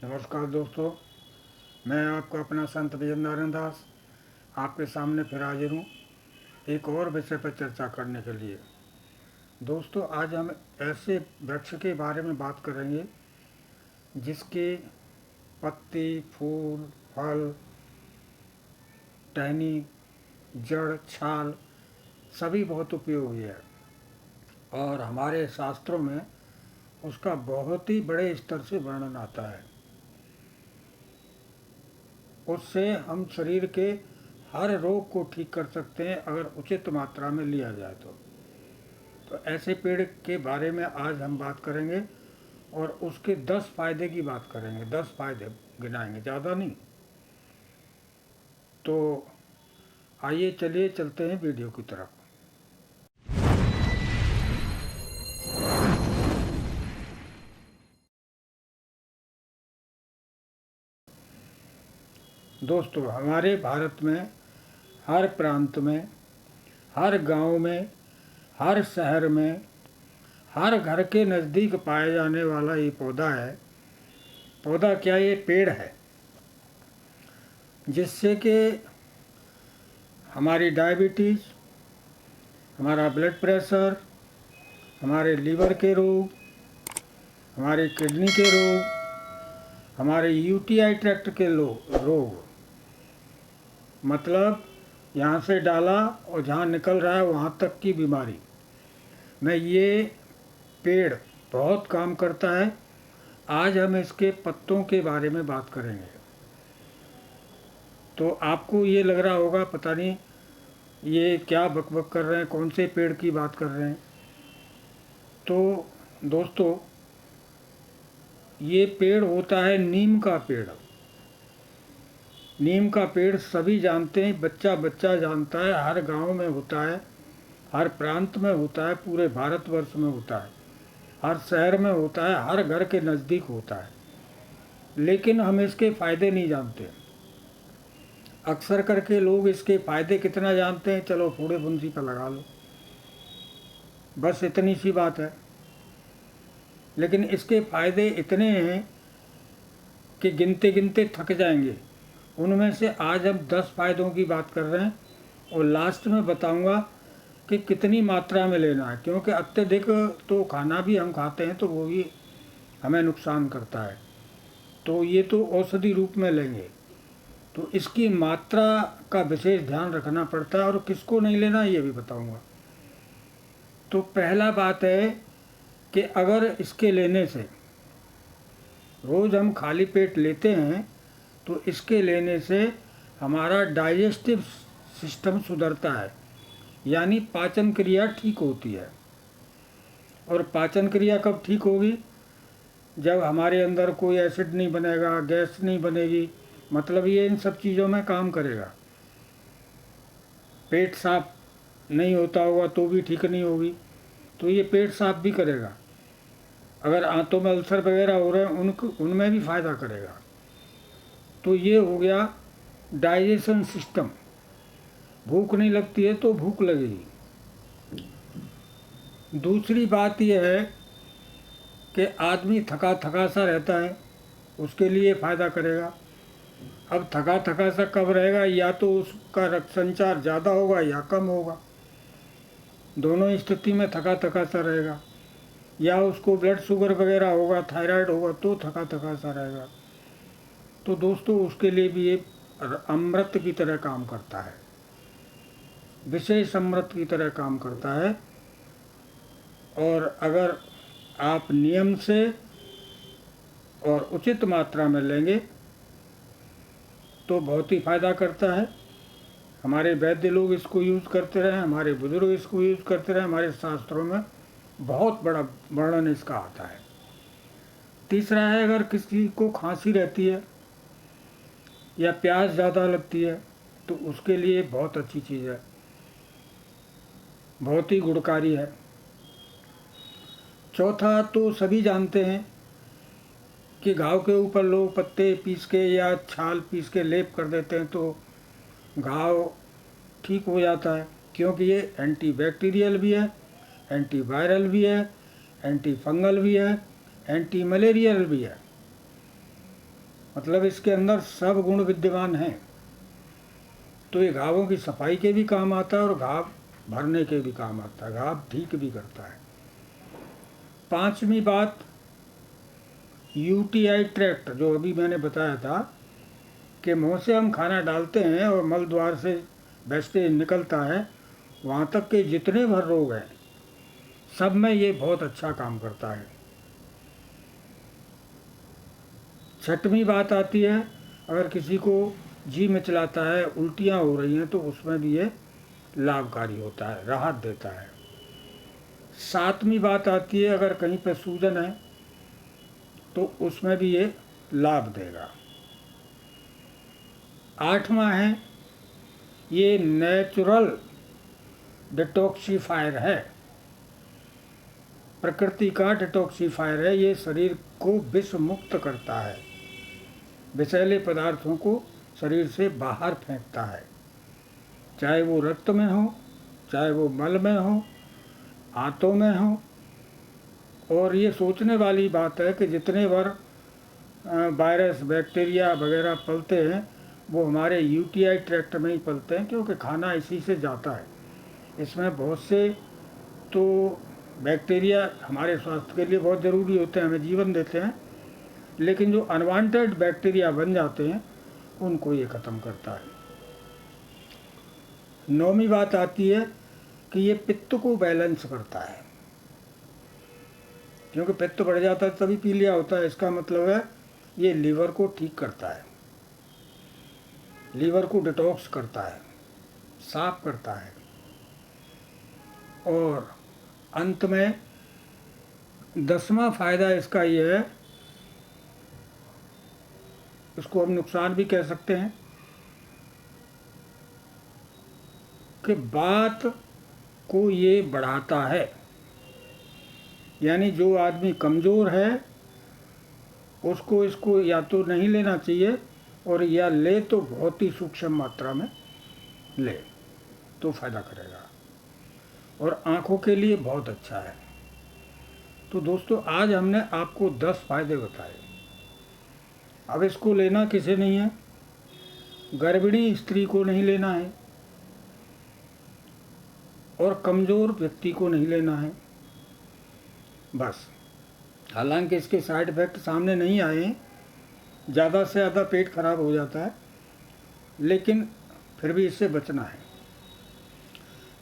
नमस्कार दोस्तों, मैं आपका अपना संत विजय नारायण दास आपके सामने फिर हाजिर हूँ एक और विषय पर चर्चा करने के लिए। दोस्तों, आज हम ऐसे वृक्ष के बारे में बात करेंगे जिसके पत्ते, फूल, फल, टहनी, जड़, छाल सभी बहुत उपयोगी है और हमारे शास्त्रों में उसका बहुत ही बड़े स्तर से वर्णन आता है। उससे हम शरीर के हर रोग को ठीक कर सकते हैं अगर उचित मात्रा में लिया जाए तो ऐसे पेड़ के बारे में आज हम बात करेंगे और उसके 10 फायदे की बात करेंगे। 10 फायदे गिनाएंगे, ज़्यादा नहीं। तो आइए चलिए चलते हैं वीडियो की तरफ। दोस्तों, हमारे भारत में हर प्रांत में, हर गांव में, हर शहर में, हर घर के नज़दीक पाया जाने वाला ये पौधा है। पौधा क्या, ये पेड़ है जिससे कि हमारी डायबिटीज़, हमारा ब्लड प्रेशर, हमारे लीवर के रोग, हमारे किडनी के रोग, हमारे यूटीआई ट्रैक्ट के रोग, मतलब यहाँ से डाला और जहाँ निकल रहा है वहाँ तक की बीमारी में ये पेड़ बहुत काम करता है। आज हम इसके पत्तों के बारे में बात करेंगे। तो आपको ये लग रहा होगा पता नहीं ये क्या बकबक कर रहे हैं, कौन से पेड़ की बात कर रहे हैं। तो दोस्तों, ये पेड़ होता है नीम का पेड़। नीम का पेड़ सभी जानते हैं, बच्चा बच्चा जानता है, हर गांव में होता है, हर प्रांत में होता है, पूरे भारतवर्ष में होता है, हर शहर में होता है, हर घर के नज़दीक होता है। लेकिन हम इसके फ़ायदे नहीं जानते। अक्सर करके लोग इसके फ़ायदे कितना जानते हैं, चलो फूड़े फुंसी पर लगा लो, बस इतनी सी बात है। लेकिन इसके फ़ायदे इतने हैं कि गिनते गिनते थक जाएंगे। उनमें से आज हम 10 फायदों की बात कर रहे हैं और लास्ट में बताऊंगा कि कितनी मात्रा में लेना है, क्योंकि अत्यधिक तो खाना भी हम खाते हैं तो वो भी हमें नुकसान करता है। तो ये तो औषधि रूप में लेंगे, तो इसकी मात्रा का विशेष ध्यान रखना पड़ता है और किसको नहीं लेना ये भी बताऊंगा। तो पहला बात है कि अगर इसके लेने से रोज़ हम खाली पेट लेते हैं तो इसके लेने से हमारा डाइजेस्टिव सिस्टम सुधरता है, यानी पाचन क्रिया ठीक होती है। और पाचन क्रिया कब ठीक होगी, जब हमारे अंदर कोई एसिड नहीं बनेगा, गैस नहीं बनेगी, मतलब ये इन सब चीज़ों में काम करेगा। पेट साफ नहीं होता होगा तो भी ठीक नहीं होगी, तो ये पेट साफ भी करेगा। अगर आंतों में अल्सर वगैरह हो रहे हैं उनमें भी फ़ायदा करेगा। तो ये हो गया डाइजेशन सिस्टम। भूख नहीं लगती है तो भूख लगेगी। दूसरी बात यह है कि आदमी थका थका सा रहता है, उसके लिए फ़ायदा करेगा। अब थका थका सा कब रहेगा, या तो उसका रक्त संचार ज़्यादा होगा या कम होगा, दोनों स्थिति में थका थका सा रहेगा। या उसको ब्लड शुगर वगैरह होगा, थायराइड होगा तो थका थका सा रहेगा। तो दोस्तों, उसके लिए भी ये अमृत की तरह काम करता है, विशेष अमृत की तरह काम करता है। और अगर आप नियम से और उचित मात्रा में लेंगे तो बहुत ही फ़ायदा करता है। हमारे वैद्य लोग इसको यूज़ करते रहे, हमारे बुजुर्ग इसको यूज़ करते रहे, हमारे शास्त्रों में बहुत बड़ा वर्णन इसका आता है। तीसरा है, अगर किसी को खांसी रहती है या प्यास ज़्यादा लगती है तो उसके लिए बहुत अच्छी चीज़ है, बहुत ही गुणकारी है। चौथा, तो सभी जानते हैं कि घाव के ऊपर लोग पत्ते पीस के या छाल पीस के लेप कर देते हैं तो घाव ठीक हो जाता है, क्योंकि ये एंटी बैक्टीरियल भी है, एंटी वायरल भी है, एंटी फंगल भी है, एंटी मलेरियल भी है। मतलब इसके अंदर सब गुण विद्यमान हैं। तो ये घावों की सफाई के भी काम आता है और घाव भरने के भी काम आता है, घाव ठीक भी करता है। पांचवी बात, यूटीआई ट्रैक्ट, जो अभी मैंने बताया था कि मुंह से हम खाना डालते हैं और मल द्वार से वेस्टेज निकलता है, वहाँ तक के जितने भर रोग हैं सब में ये बहुत अच्छा काम करता है। छठवीं बात आती है, अगर किसी को जी मिचलाता है, उल्टियाँ हो रही हैं, तो उसमें भी ये लाभकारी होता है, राहत देता है। सातवीं बात आती है, अगर कहीं पर सूजन है तो उसमें भी ये लाभ देगा। आठवां है, ये नेचुरल डिटॉक्सीफायर है, प्रकृति का डिटॉक्सीफायर है। ये शरीर को विष मुक्त करता है, विषैले पदार्थों को शरीर से बाहर फेंकता है, चाहे वो रक्त में हो, चाहे वो मल में हो, आंतों में हो। और ये सोचने वाली बात है कि जितने बार वायरस बैक्टीरिया वगैरह पलते हैं वो हमारे यूटीआई ट्रैक्ट में ही पलते हैं, क्योंकि खाना इसी से जाता है। इसमें बहुत से तो बैक्टीरिया हमारे स्वास्थ्य के लिए बहुत ज़रूरी होते हैं, हमें जीवन देते हैं, लेकिन जो अनवांटेड बैक्टीरिया बन जाते हैं उनको ये ख़त्म करता है। नौवीं बात आती है कि ये पित्त को बैलेंस करता है, क्योंकि पित्त बढ़ जाता है तभी पीलिया होता है। इसका मतलब है ये लीवर को ठीक करता है, लीवर को डिटॉक्स करता है, साफ करता है। और अंत में 10वां फायदा इसका ये है, इसको हम नुकसान भी कह सकते हैं, कि बात को ये बढ़ाता है। यानी जो आदमी कमज़ोर है उसको इसको या तो नहीं लेना चाहिए, और या ले तो बहुत ही सूक्ष्म मात्रा में ले तो फ़ायदा करेगा, और आँखों के लिए बहुत अच्छा है। तो दोस्तों, आज हमने आपको 10 फायदे बताए। अब इसको लेना किसे नहीं है, गर्भिणी स्त्री को नहीं लेना है और कमज़ोर व्यक्ति को नहीं लेना है बस। हालांकि इसके साइड इफ़ेक्ट सामने नहीं आए हैं, ज़्यादा से ज़्यादा पेट खराब हो जाता है, लेकिन फिर भी इससे बचना है।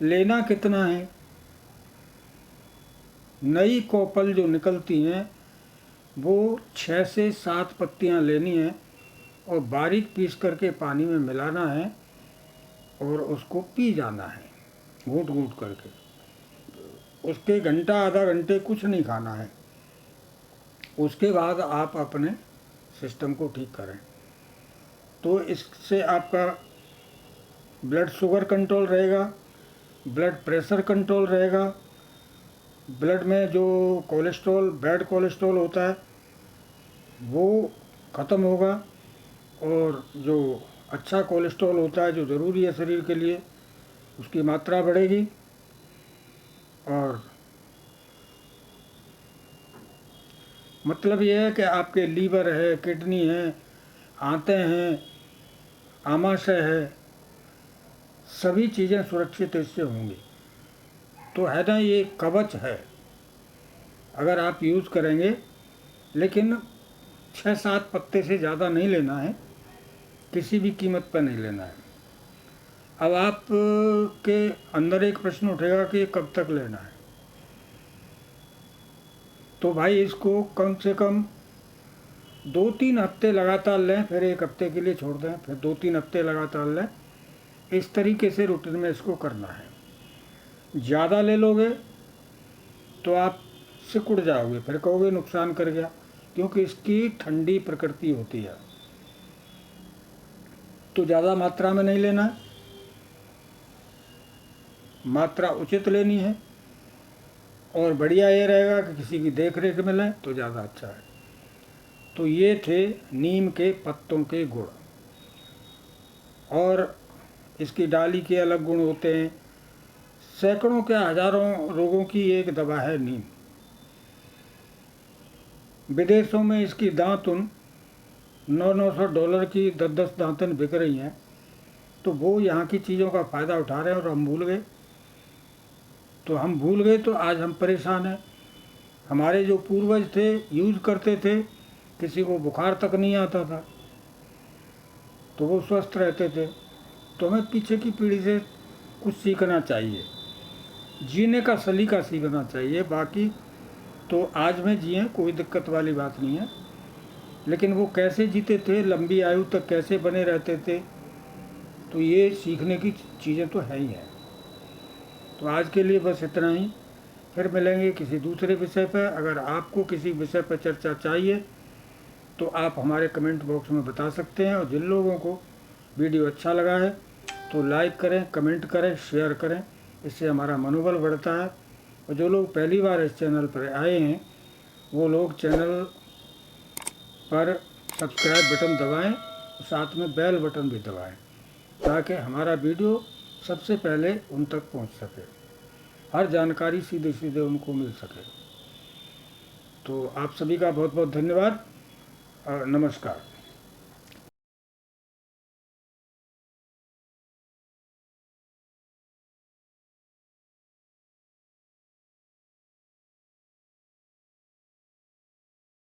लेना कितना है, नई कोपल जो निकलती हैं वो 6 से 7 पत्तियां लेनी है और बारीक पीस करके पानी में मिलाना है और उसको पी जाना है घूंट घूंट करके। उसके घंटा आधा घंटे कुछ नहीं खाना है, उसके बाद आप अपने सिस्टम को ठीक करें। तो इससे आपका ब्लड शुगर कंट्रोल रहेगा, ब्लड प्रेशर कंट्रोल रहेगा, ब्लड में जो कोलेस्ट्रॉल, बैड कोलेस्ट्रॉल होता है वो ख़त्म होगा, और जो अच्छा कोलेस्ट्रॉल होता है जो ज़रूरी है शरीर के लिए, उसकी मात्रा बढ़ेगी। और मतलब ये है कि आपके लीवर है, किडनी है, आंतें हैं, आमाशय है, सभी चीज़ें सुरक्षित इससे होंगी। तो है ना, ये कवच है अगर आप यूज़ करेंगे, लेकिन 6-7 पत्ते से ज़्यादा नहीं लेना है, किसी भी कीमत पर नहीं लेना है। अब आप के अंदर एक प्रश्न उठेगा कि कब तक लेना है। तो भाई इसको कम से कम 2-3 हफ्ते लगातार लें, फिर 1 हफ्ते के लिए छोड़ दें, फिर 2-3 हफ्ते लगातार लें। इस तरीके से रूटीन में इसको करना है। ज़्यादा ले लोगे तो आप सिकुड़ जाओगे, फिर कहोगे नुकसान कर गया, क्योंकि इसकी ठंडी प्रकृति होती है। तो ज़्यादा मात्रा में नहीं लेना है, मात्रा उचित लेनी है, और बढ़िया ये रहेगा कि किसी की देख रेख में लें तो ज़्यादा अच्छा है। तो ये थे नीम के पत्तों के गुण, और इसकी डाली के अलग गुण होते हैं। सैकड़ों के हजारों रोगों की एक दवा है नीम। विदेशों में इसकी दातुन $900 की 10-10 दांतन बिक रही हैं, तो वो यहाँ की चीज़ों का फ़ायदा उठा रहे हैं और हम भूल गए। तो हम भूल गए तो आज हम परेशान हैं। हमारे जो पूर्वज थे यूज़ करते थे, किसी को बुखार तक नहीं आता था, तो वो स्वस्थ रहते थे। तो हमें पीछे की पीढ़ी से कुछ सीखना चाहिए, जीने का सलीका सीखना चाहिए। बाकी तो आज में जिए, कोई दिक्कत वाली बात नहीं है, लेकिन वो कैसे जीते थे, लंबी आयु तक कैसे बने रहते थे, तो ये सीखने की चीज़ें तो है ही हैं। तो आज के लिए बस इतना ही, फिर मिलेंगे किसी दूसरे विषय पर। अगर आपको किसी विषय पर चर्चा चाहिए तो आप हमारे कमेंट बॉक्स में बता सकते हैं। और जिन लोगों को वीडियो अच्छा लगा है तो लाइक करें, कमेंट करें, शेयर करें, इससे हमारा मनोबल बढ़ता है। और जो लोग पहली बार इस चैनल पर आए हैं वो लोग चैनल पर सब्सक्राइब बटन दबाएं, साथ में बेल बटन भी दबाएं, ताकि हमारा वीडियो सबसे पहले उन तक पहुंच सके, हर जानकारी सीधे सीधे उनको मिल सके। तो आप सभी का बहुत बहुत धन्यवाद और नमस्कार।